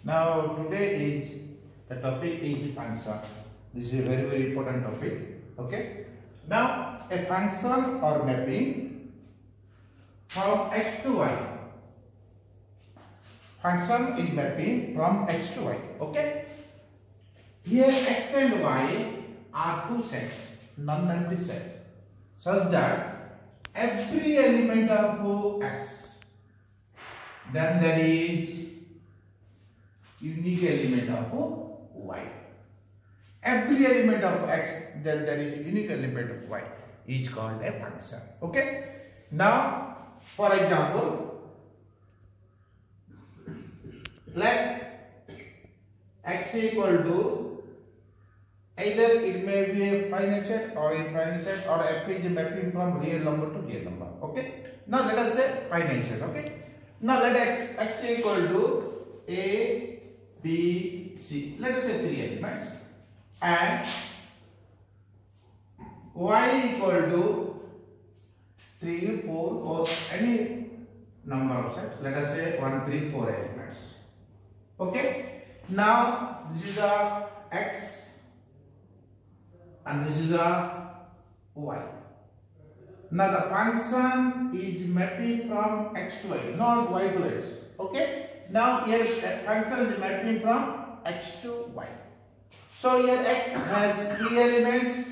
Now today is the topic is function. This is a very important topic. Okay. Now a function or mapping from x to y. Function is mapping from x to y. Okay. Here x and y are two sets, non-empty sets, such that every element of x, then there is unique element of y. Every element of x, then there is unique element of y, is called a function. Okay. Now, for example, let x equal to, either it may be a finite set or infinite set, or f is a mapping from real number to real number. Okay. Now let us say finite set. Okay. Now let x equal to a, b, c. Let us say 3 elements, and y equal to 3, 4, or any number of sets. Let us say 1, 3, 4 elements. Okay. Now this is a x and this is a y. Now the function is mapping from x to y, not y to x. Okay. Now here function is mapping from x to y. So here x has 3 elements,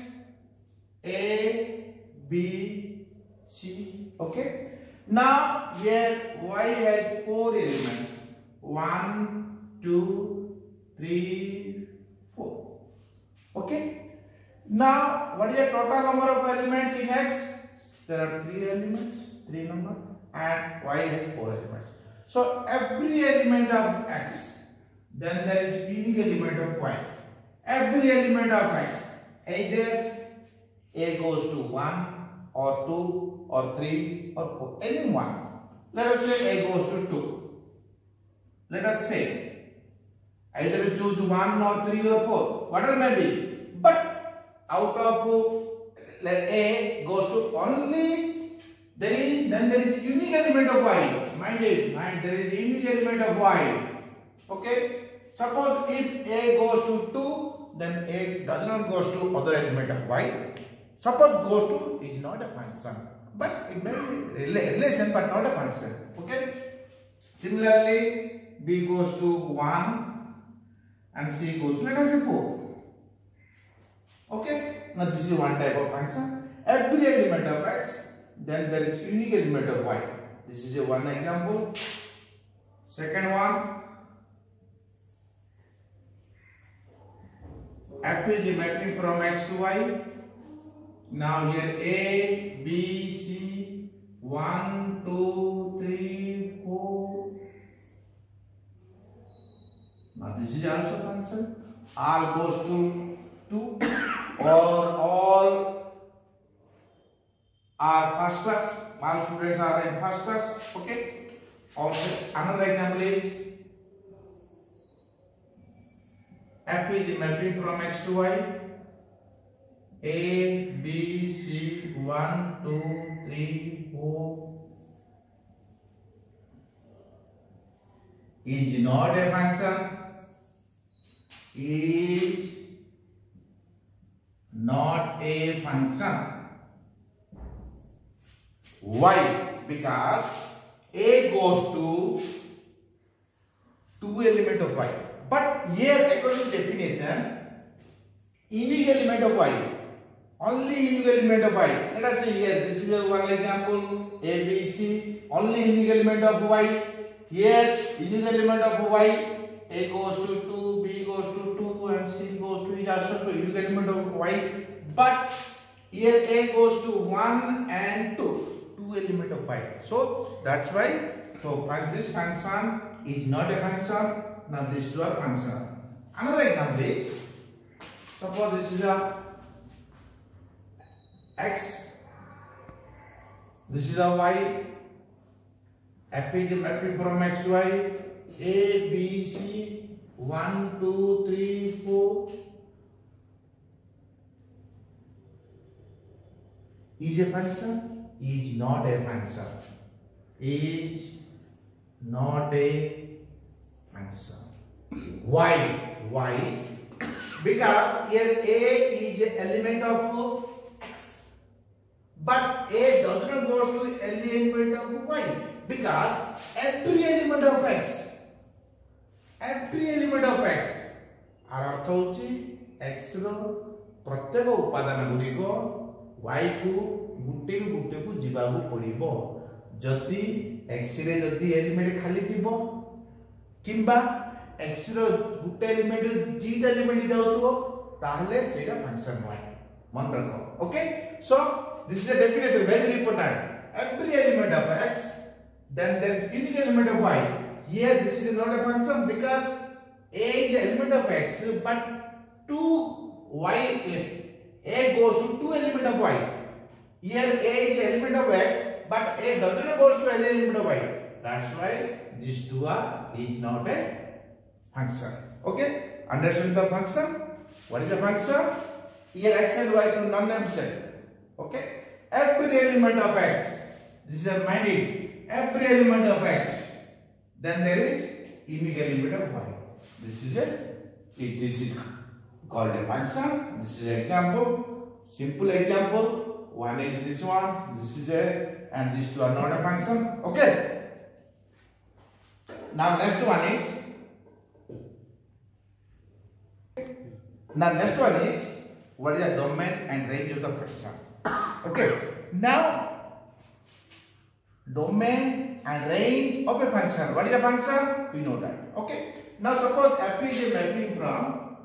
a, b, c. Okay. Now here y has 4 elements, 1, 2, 3, 4. Okay. Now, what is the total number of elements in x? There are 3 elements, 3 number, and y has 4 elements. So, every element of x, then there is unique element of y. Every element of x, either a goes to 1 or 2 or 3 or 4, any one. Let us say a goes to 2. Let us say either we choose 1 or 3 or 4, whatever may be. But out of let a goes to only there is unique element of y. Mind there is unique element of y. Okay. Suppose if a goes to 2, then a does not goes to other element of y. Suppose goes to is not a function, but it may be relation but not a function. Okay. Similarly, b goes to 1 and c goes to, let us say, 4. Okay. Now this is one type of function. Every element of x, then there is unique element of y. This is a one example. Second one, f is mapping from x to y. Now here a, b, c, 1, 2, 3, 4. Now this is also function. R goes to 2, or all are first class, all students are in first class. Okay. Also another example is f is mapping from x to y. A, B, C, 1, 2, 3, 4 is not a function. Is not a function. Why? Because a goes to 2 element of y. But here according to definition, unique element of y. Only unique element of y. Let us say here, this is one example, a, b, c, only unique element of y. Here unique element of y, a goes to 2, b goes to 2, and c goes to is also to unique element of y. But here a goes to 1 and 2 element of y. So that's why. So this function is not a function. Now these two are function. Another example is, suppose this is a x, this is a y. F is mapping from x to y. A, B, C, 1, 2, 3, 4. Is a function? Is not a function. Is not a function. Y. Y. Because here A is an element of X. But A does not go to element of Y. Because every element of X are अर्थ होची X रो प्रत्येक उपादान गुड़िक Y को गुटे को जीवाकू पड़िबो जदि X रे जदि element खाली थिबो किंबा X रो गुटे एलिमेंट दीटा एलिमेंट जाउथबो ताहले सेटा फंक्शन Y मन रखो okay so this is a definition very important every element of X then there is unique element of Y here this is not a function because A is the element of X but A goes to two element of Y. Here A is the element of X but A does not goes to any element of Y. That's why these two is not a function. Okay, understand the function? What is the function? Here X and Y are non-name set. Okay, every element of X. This is a minded. Every element of X, then there is unique element of Y. This is called a function. This is an example, simple example. One is this one, this is a, and these two are not a function. Okay. Now next one is what is the domain and range of the function. Okay. Now domain and range of a function. What is a function? We know that. Okay. Now suppose f is a mapping from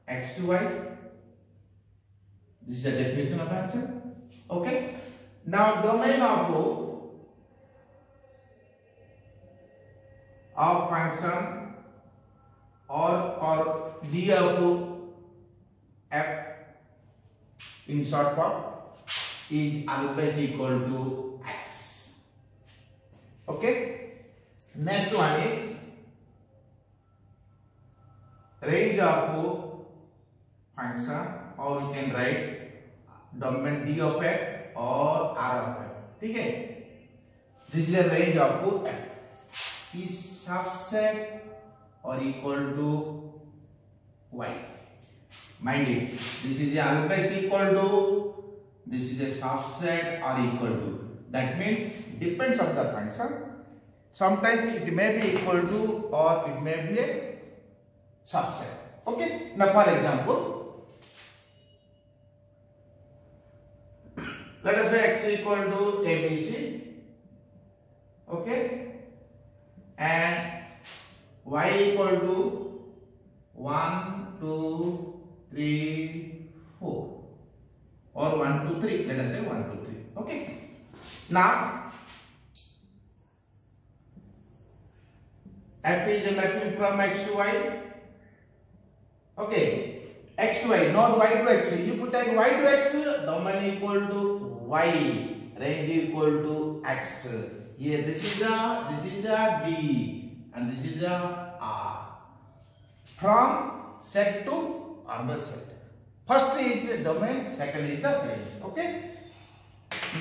X to Y. This is a definition of function. Okay. Now domain of function or D of f in short form is always equal to X. Okay. Next one is range of function, or you can write domain D of F or R of F. Okay. This is a range of F is subset or equal to Y. Mind it. This is always equal to. This is a subset or equal to. That means depends on the function. Sometimes it may be equal to or it may be a subset. Okay. Now for example, let us say X equal to ABC. Okay. And Y equal to 1, 2, 3, 4. Or 1, 2, 3. Let us say 1, 2, 3. Okay. Now, F is a mapping from X to Y. Okay. X to Y, not Y to X. You put like Y to X, domain equal to Y, range equal to X. Here, this is the D, and this is the R. From set to other set. First is domain, second is the range. Okay.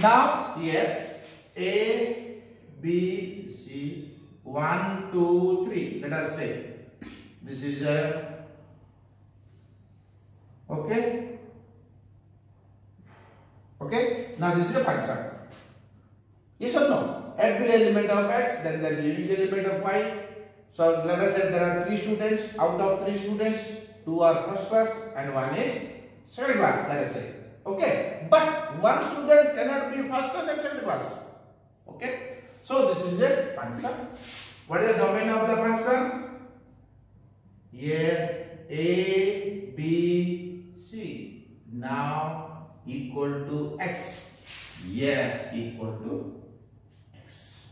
Now here A, B, C, 1, 2, 3. Let us say this is a okay. Okay. Now this is a function. Yes or no? Every element of X, then there is a unique element of Y. So let us say there are 3 students. Out of 3 students, 2 are first class and 1 is second class. Let us say. Okay. But one student cannot be first class and second class. Okay. So this is a function. What is the domain of the function? Here A, B, C. Now equal to X. Yes, equal to X.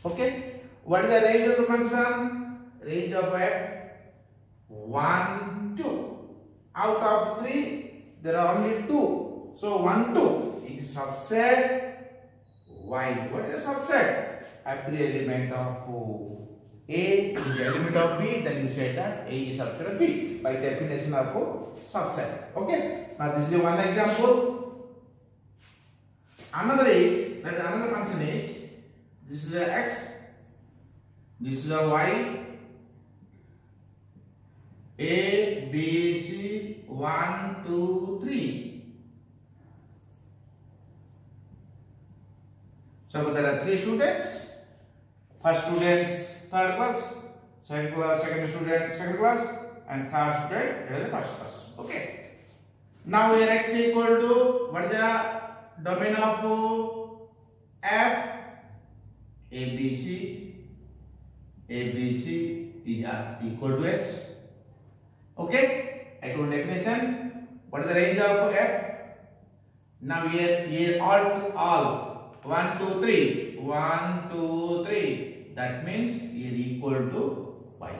Okay. What is the range of the function? Range of F 1, 2. Out of 3, there are only 2. So 1, 2 is subset Y. What is a subset? Every element of A is the element of B. Then you say that A is subset of B by definition of subset. Okay. Now this is one example. Another function is this is a X. This is a Y A, B, C, 1, 2, 3. So there are 3 students. First students third class, second class, second student second class, and third student is the first class. Okay. Now here x equal to what is the domain of f? ABC is equal to x. Okay. According to definition, what is the range of f? Now here all 1, 2, 3, 1, 2, 3. That means here equal to y.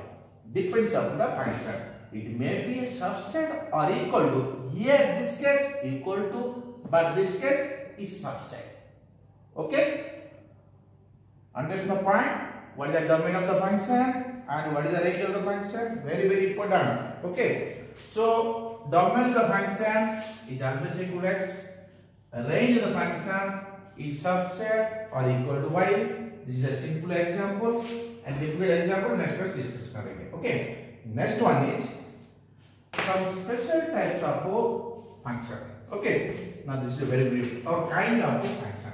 Depends on the function. It may be a subset or equal to. Here this case equal to, but this case is subset. Okay. Understand the point? What is the domain of the function and what is the range of the function? Very, very important. Okay. So domain of the function is always equal to x. Range of the function is subset or equal to y. This is a simple example and difficult example next class discuss करेंगे. Okay. Next one is some special types of function. Okay. Now this is a very brief or kind of function.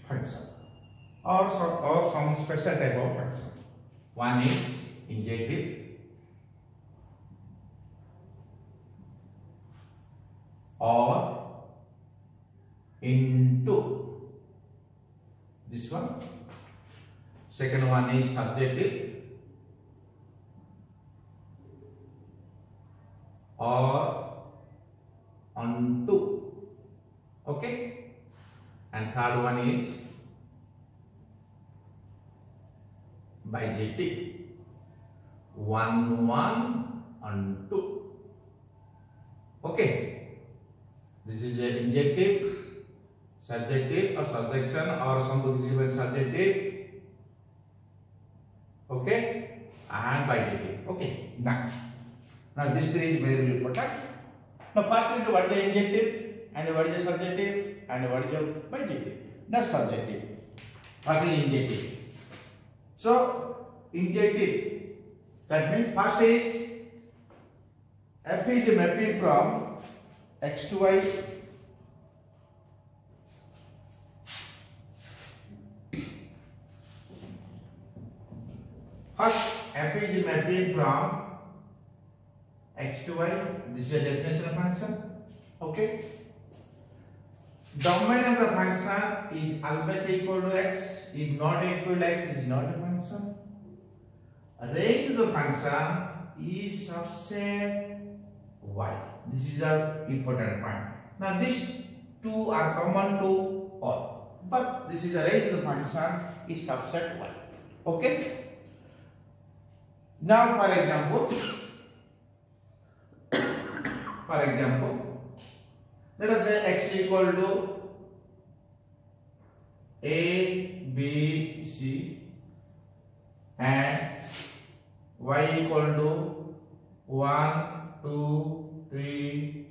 Function or some special type of function. One is injective or into. This one. Second one is subjective or onto. Okay. And third one is bijective. 1, 1 and 2. Okay. This is an injective, subjective or subjection or some books given subjective. Okay. And bijective. Okay. Now this three is very, very important. Now first into what is the injective and what is the subjective and what is the bijective. That's subjective. What is injective? So injective. That means first is f is mapping from x to y. First f is mapping from x to y. This is a definition of function. Okay. Domain of the function is always equal to x. If not equal to x, it is not a function. Range of the function is subset y. This is an important point. Now these two are common to all, but this is the range of the function is subset y. Okay. Now for example, let us say x equal to a, b, c and y equal to 1, 2, 3,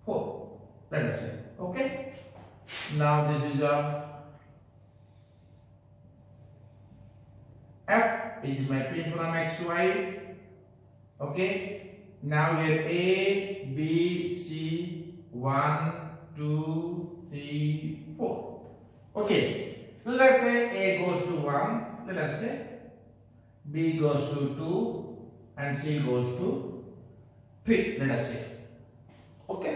4. Let us say. Okay. Now this is a f is mapping from x to y. Okay. Now here a, b, c, 1, 2, 3, 4. Okay. Let us say a goes to 1. Let us say b goes to 2 and c goes to 3. Let us say. Okay.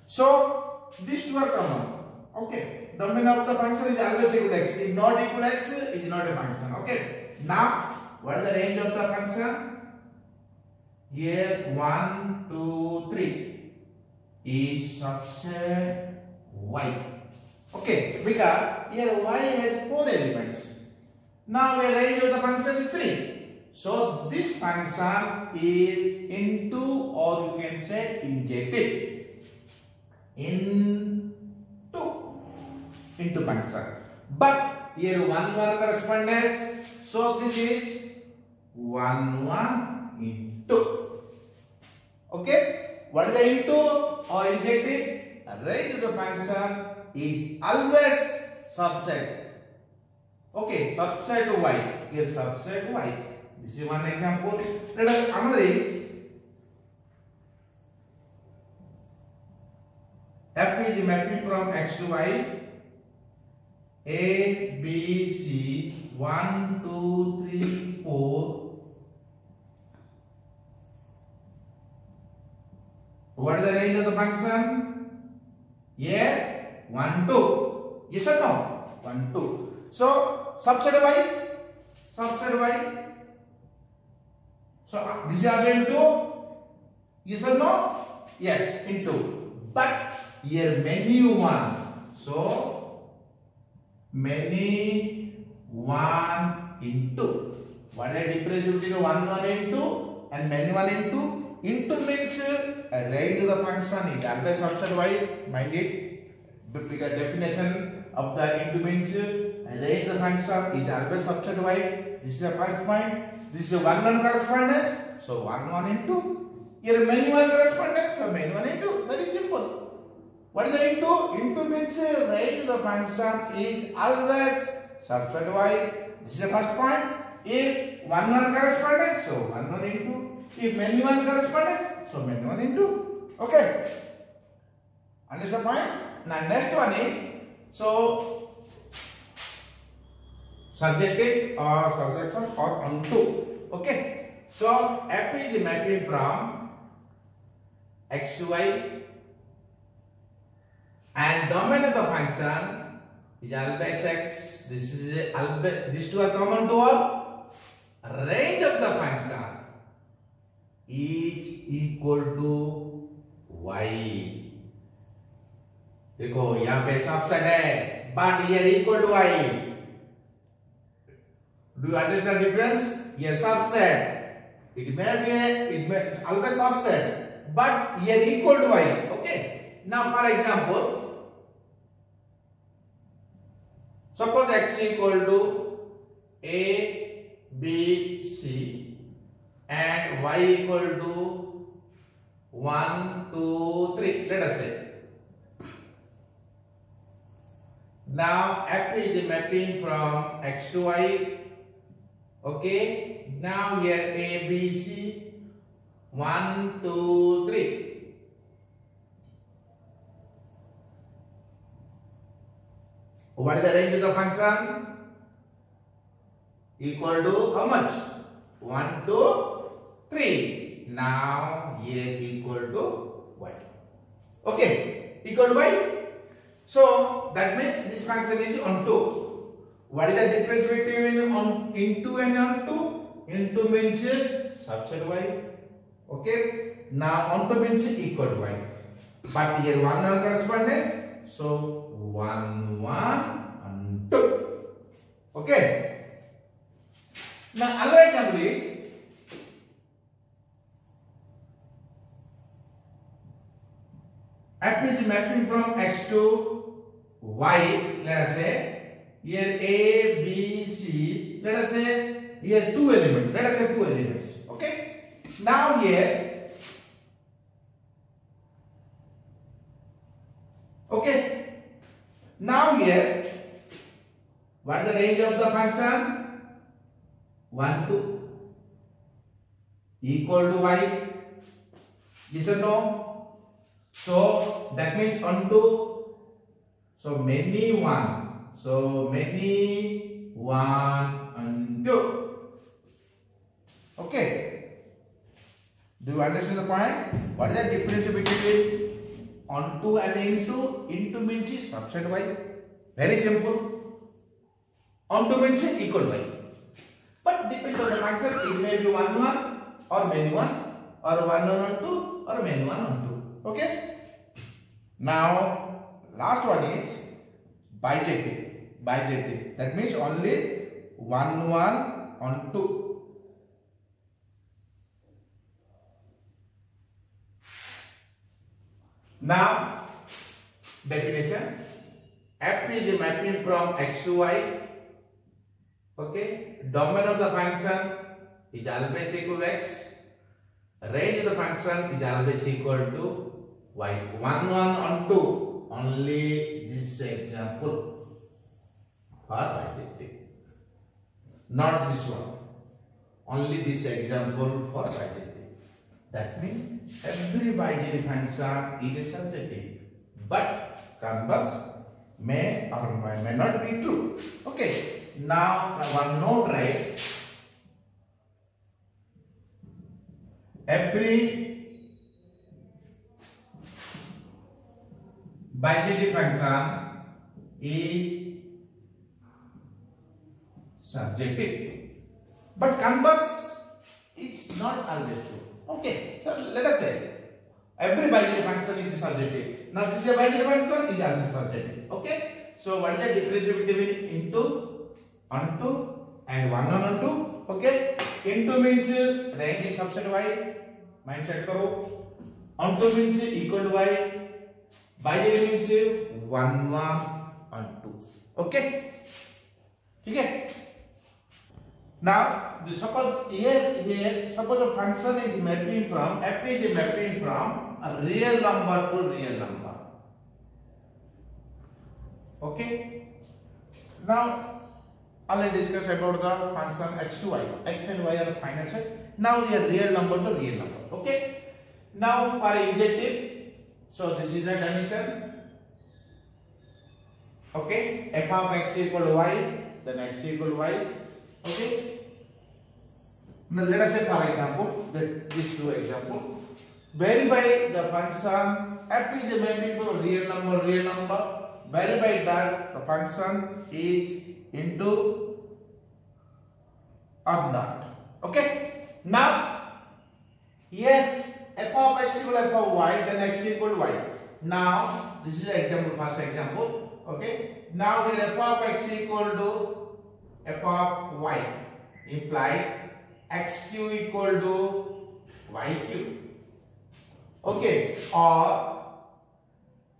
So these two are common. Okay. Domain of the function is always equal to x. If not equal to x, it is not a function. Okay. Now what is the range of the function? Here 1, 2, 3 is subset y. Okay, because here y has 4 elements. Now the range of the function is 3. So this function is into, or you can say injective. Into function. But here 1, 1 correspondence. So this is 1, 1 into. Okay, What is the into or injective? Range of the function is always subset. Okay, subset y. Here subset y. This is one example. Let us another is f is mapping from x to y. A, B, C, 1, 2, 3, 4. What is the range of the function? Here, 1, 2. Yes or no? 1, 2. So, subset y. Subset y. So, this is also into. Yes or no? Yes, into. But here many one. So, many 1 into. What is the difference between 1 into and many 1 into? Into means a range of the function is always subset y. Mind it. Because definition of the into means a range of the function is always subset y. This is the first point. This is a 1 correspondence. So 1 into. Here many 1 correspondence. So many 1 into. Very simple. What is the into? Into means range of the function is always subset y. This is the first point. If 1 correspondence, so 1 into. If many 1 correspondence, so many 1 into. Okay. Understand the point? Now next one is so subjective or subjection or onto. Okay. So f is mapping from x to y. And domain of the function is always x. This is always, these two are common to all. Range of the function is equal to y. देखो यहाँ पे subset है, but here equal to y. Do you understand the difference? Here subset. It may always subset, but here equal to y. Okay. Now for example. Suppose x equal to a, b, c and y equal to 1, 2, 3. Let us say. Now f is mapping from x to y. Okay. Now here a, b, c. 1, 2, 3. What is the range of the function? Equal to how much? 1, 2, 3. Now here equal to y. Okay, equal to y. So that means this function is onto. What is the difference between into and onto? Into means subset y. Okay. Now onto means equal to y. But here 1 correspondence. So 1, 1 and 2. Okay. Now another example is f is mapping from x to y. Let us say here a, b, c. Let us say here 2 elements. Let us say 2 elements. Okay. Now here. Okay. Now here, what is the range of the function? 1, 2 equal to y. Yes or no? So that means onto. So many 1. So many 1 and 2. Okay. Do you understand the point? What is the difference between onto and into? Into means subset y. Very simple. Onto means equal to y. But depends on the function. It may be 1, 1 or many 1 or 1, 1 or 2 or many 1 or 2. Okay. Now last one is bijective. Bijective. That means only 1, 1 on 2. Now definition. F is mapping from x to y. Okay. Domain of the function is always equal to x. range of the function is always equal to y. 1, 1 and 2. Only this example for bijective. Not this one. Only this example for bijective. That means every bijective function is a surjective. But converse may or may not be true. Okay. Now one note, right? Every bijective function is subjective, but converse is not always true. Okay, so let us say every bijective function is subjective. Now this is a bijective function is also subjective. Okay, so what is the difference between into, onto, and one on onto? Okay, into means range is subset y. Mind set करो. Onto means equal to y. Bijective means 1, 1 and 2. Okay, ठीक है. Now suppose here suppose a function is mapping from f is mapping from a real number to real number. Okay. Now already discussed about the function x to y. X and y are finite set. Now a real number to real number. Okay. Now for injective, so this is a condition. Okay. F of x equal to y, then x equal to y. Okay. Now let us say for example, these two examples. Verify the function f is a mapping to real number. Verify that the function is into or not. Okay. Now here f of x equal to f of y, then x equal to y. Now this is example, first example. Okay. Now here f of x equal to f of y implies x cube equal to y cube. Okay. Or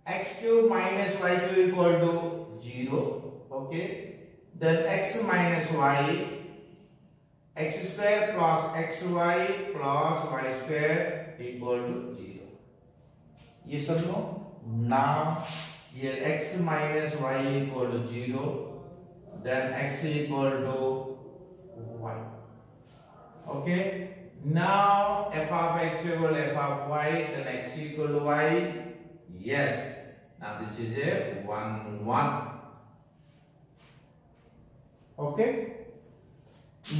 x cube minus y cube equal to 0. Okay. Then x minus y, x square plus xy plus y square equal to 0. Yes or no? Now here x minus y equal to 0, then x equal to y. Okay. Now f of x equal to f of y, then x equal to y. Yes. Now this is a 1, 1. Okay.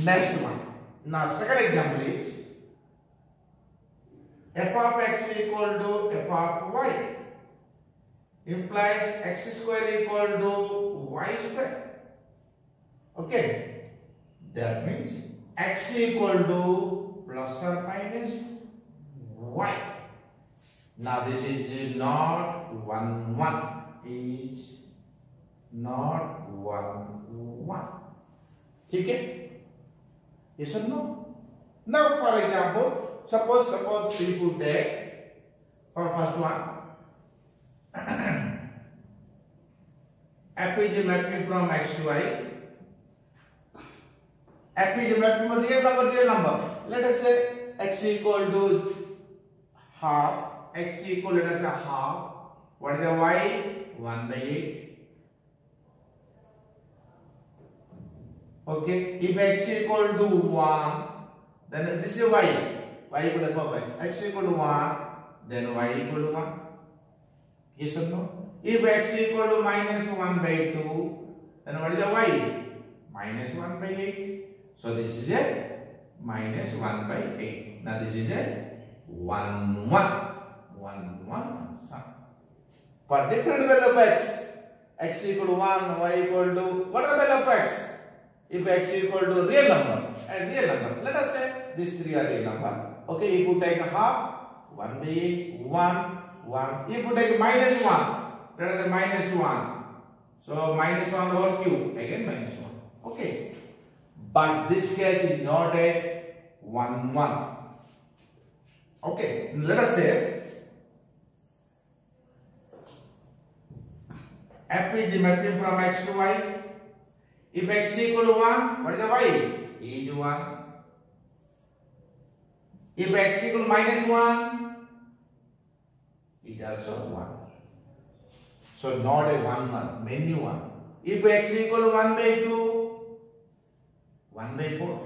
Next one. Now second example is f of x equal to f of y implies x square equal to y square. Okay. That means x equal to plus or minus y. Now this is not 1, 1. Is not 1, 1. ठीक है? Yes or no? Now for example, suppose we could take for first one f is a mapping from x to y. F is a mapping from real number. Let us say x equal to half. X equal, let us say half. What is the y? 1 by 8. Okay. If x equal to 1, then this is y. Y equal to f of x. X equal to 1, then y equal to 1. Yes or no? If x equal to minus 1 by 2, then what is the y? Minus 1 by 8. So this is a minus 1 by 8. Now this is a 1, 1. 1, 1 sum. For different value of x equal to 1, y equal to whatever value of x. If x equal to real number and real number, let us say these three are real number. Okay, if you take half, 1 by 8, 1, 1. If you take minus 1, let us say minus 1. So minus 1 whole cube, again minus 1. Okay. But this case is not a 1, 1. Okay, let us say f is mapping from x to y. If x equal to 1, what is the y? Is 1. If x equal minus 1, is also 1. So not a 1 1, many 1. If x equal 1 by 2, 1 by 4.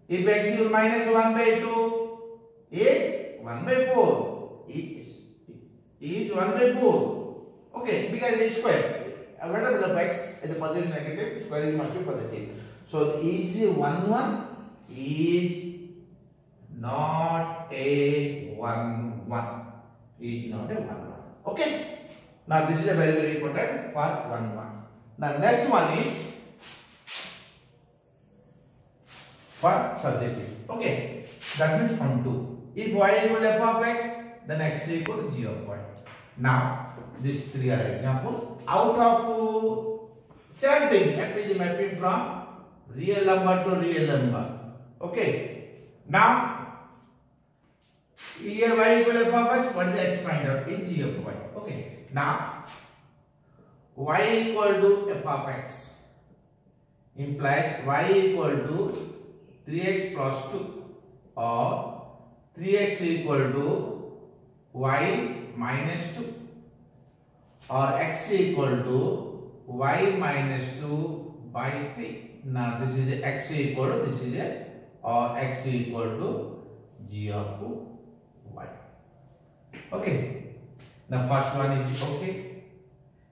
If x equal minus 1 by 2, is 1 by 4. Is 1 by 4. Okay, because it's square. Whatever the x is positive negative, square is must be positive. So is 1 1 is not a 1 1. Is not a 1 1. Okay. Now this is a very important for 1 1. Now next one is for subjective. Okay. That means on 2. If y equal to f of x, then x equal to g of y. Now these three are example. Out of same thing, f is mapping from real number to real number. Okay. Now here y equal to f of x, what is x find out in g of y. Okay. Now y equal to f of x implies y equal to 3x plus 2 or 3x equal to y minus 2 or x equal to y minus 2 by 3. Now this is x equal to this is a or x equal to g of y. Okay. The first one is okay.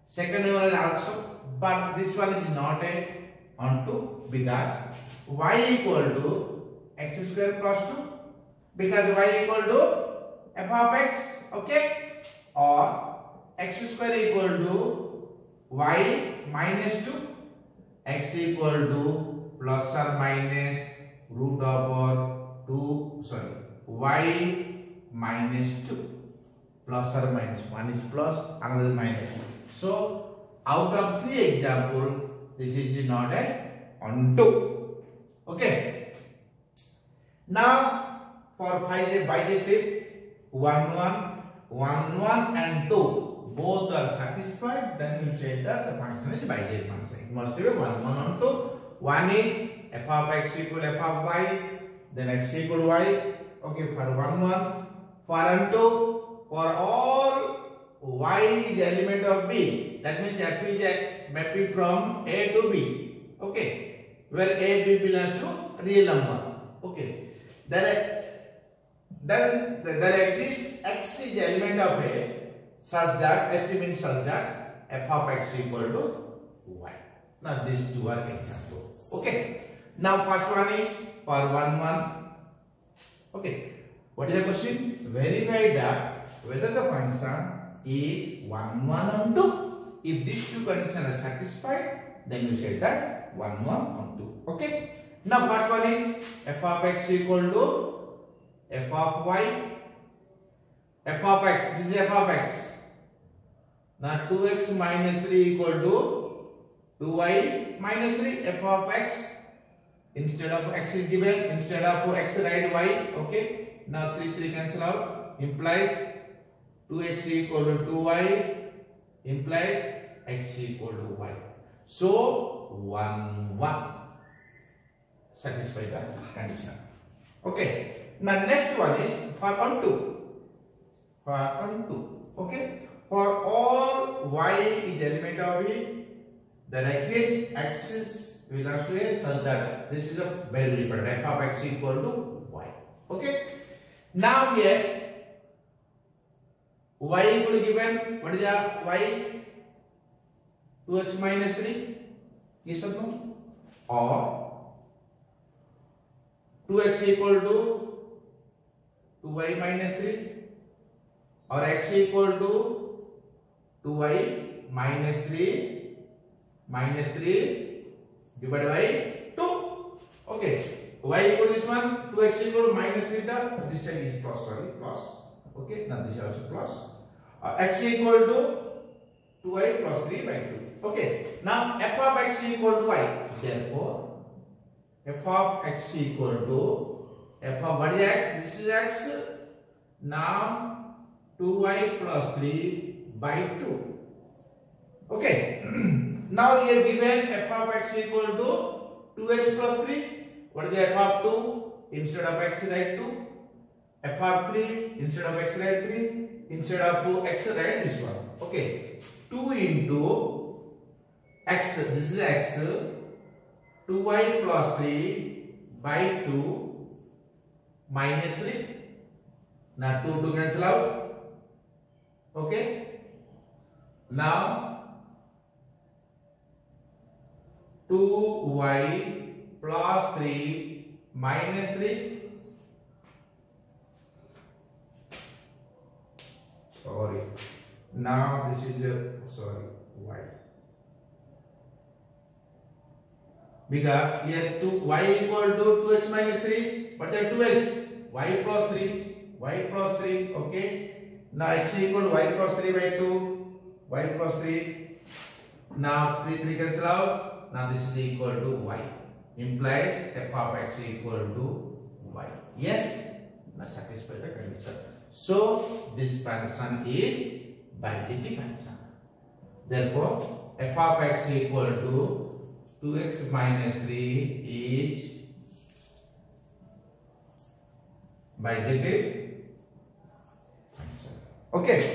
Second one is also, but this one is not a on 2 because y equal to x square plus 2 because y equal to f of x. Okay. Or x square equal to y minus 2, x equal to plus or minus root over 2, y minus 2, plus or minus, one is plus, another minus. So out of 3 example, this is not a on 2. Okay. Now for bijective 1 1, 1 1 and 2 both are satisfied, then you say that the function is bijective function. It must be 1 1 on 2. One is f of x equal f of y, then x equal y. Okay, for 1 1, for on 2, for all y is element of b, that means f is a mapping from a to b. Okay, where a b belongs to real number. Okay, then there exists x is element of a such that st means such that f of x equal to y. Now these two are example. Okay. Now first one is for 1 1. Okay. What is the question? Verify that whether the function is 1 1 on 2. If these two conditions are satisfied, then you say that 1 1 on 2. Okay. Now first one is f of x equal to f of y. F of x. This is f of x. Now 2x minus 3 equal to 2y minus 3. F of x. Instead of x is given, instead of x write y. Okay. Now 3 cancel out. Implies 2x equal to 2y. Implies x equal to y. So 1 1. Satisfy that condition. Okay. Now next one is for on 2. For on 2. Okay. For all y is element of e, there exists x belongs to a such that this is a very important f of x equal to y. Okay. Now here y equal to given, what is the y? 2x minus 3. Yes or no? Or 2x equal to 2y minus 3, or x equal to 2y minus 3 divided by 2. Okay. Y equal to this one, 2x equal to minus theta. This side is plus, plus. Okay. Now this is also plus. X equal to 2y plus 3 by 2. Okay. Now f of x equal to y. Therefore, f of x equal to f of what is x? This is x. Now 2y plus 3 by 2. Okay. Now here given f of x equal to 2x plus 3. What is f of 2? Instead of x write 2. f of 3 instead of x write 3, instead of x write this one. Okay, 2 into x, this is x, 2y plus 3 by 2 minus 3. Now 2 to cancel out. Okay, now 2y plus 3 minus 3. Sorry, now this is y, because here y equal to 2x minus 3, but there 2x, y plus 3, okay. Now x equal to y plus 3 by 2, y plus 3. Now 3 cancel out. Now this is equal to y, implies f of x equal to y. Yes, now satisfy the condition. So this function is bijective function. Therefore, f of x equal to 2x minus 3 is bijective function.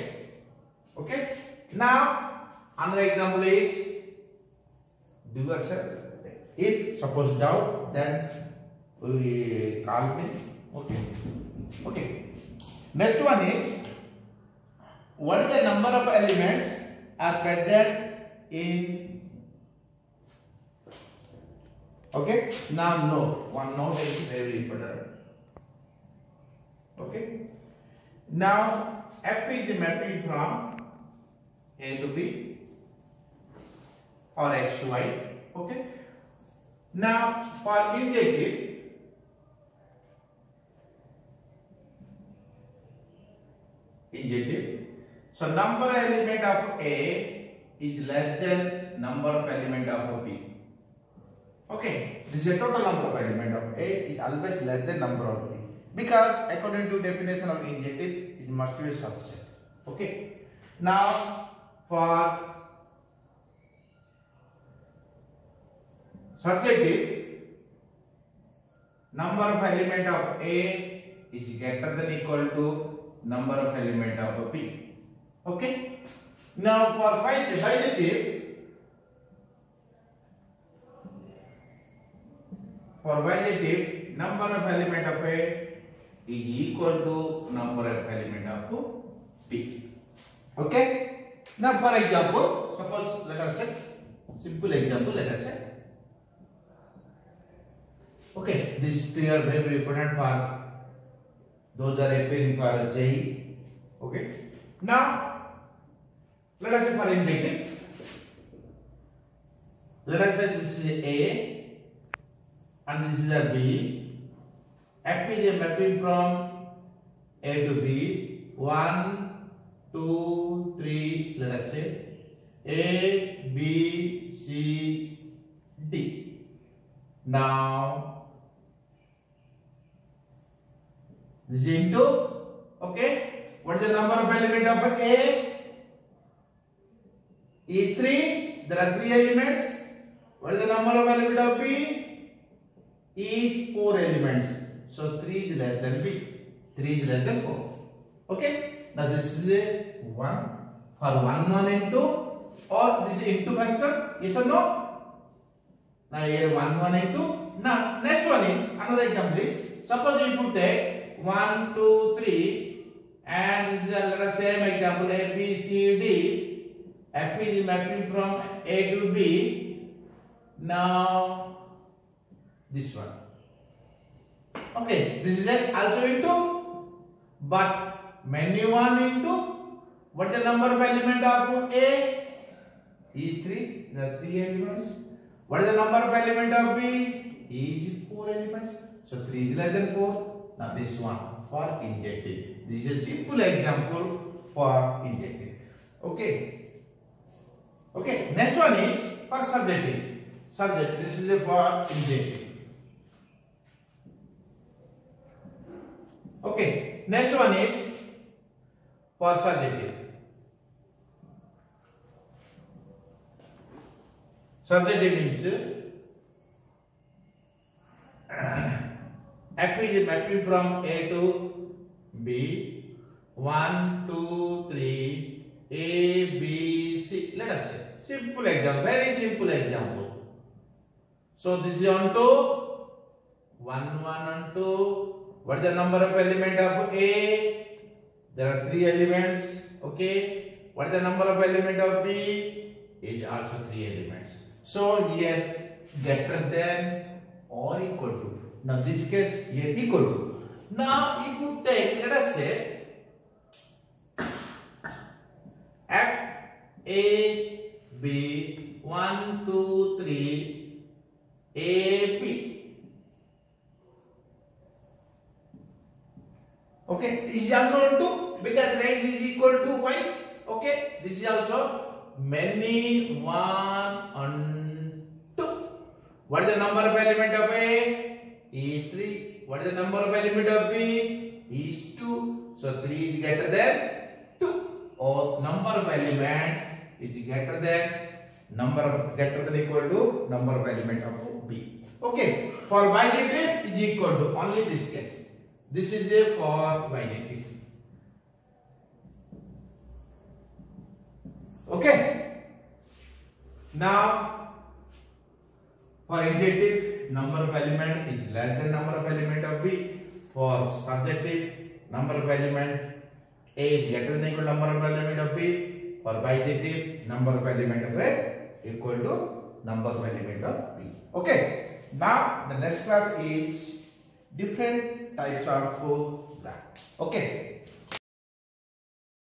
Okay. Now another example is, do yourself. If suppose doubt, then we call me. Okay. Next one is, what is the number of elements are present in? Okay. Now note, one note is very important. Okay. Now f is mapping from A to B or x to y. Okay. Now for injective, so number element of A is less than number of element of B. Okay, this is a total number of element of A is always less than number of B, because according to definition of injective, it must be a subset. Okay. Now for surjective, number of element of A is greater than equal to number of element of B. Okay. Now for bijective, number of element of A is equal to number of element of B. Okay. Now for example, suppose let us say, simple example, let us say. Okay, these three are very important for those are appearing for JEE. Okay. Now let us say for injective, let us say this is A and this is a B. F is a mapping from A to B. 1, 2, 3. Let us say A, B, C, D. Now this is into, okay, what is the number of element of A? Is 3. There are 3 elements. What is the number of element of B? Is 4 elements. So 3 is less than B. 3 is less than 4. Okay. Now this is a 1 for 1 into, or this is into function. Yes or no? Now here 1 into. Now next one is another example is, suppose you put a 1, 2, 3, and this is let us say an example A, B, C, D. F is mapping from A to B. Now this one. Okay, this is also into, but many one into. What is the number of element of A? Is 3. There are 3 elements. What is the number of element of B? Is 4 elements. So 3 is less than 4. Now this one for injective. This is a simple example for injective. Okay. Okay. Next one is for surjective. This is for injective. Okay. Next one is for surjective. Surjective means F is mapping from A to B. 1, 2, 3, A, B, C. Let us say simple example, very simple example. So this is on 2, 1, 1 on 2. What is the number of element of A? There are 3 elements. Okay. What is the number of element of B? Is also 3 elements. So here greater than or equal to. Now this case here equal to. Now if you take, let us say F A B 1, 2, 3 A B. Okay, this is also on 2 because range is equal to y. Okay, this is also many 1 on 2. What is the number of element of A? Is 3. What is the number of element of B? Is 2. So 3 is greater than 2. Or number of elements is greater than equal to number of element of B. Okay, for bijective is equal to only this case. This is a for bijective. Okay. Now for injective, number of element is less than number of element of B. For subjective, number of element A is greater than equal to number of element of B. For bijective, number of element of A equal to number of element of B. Okay. Now the next class is different types of graph. Okay.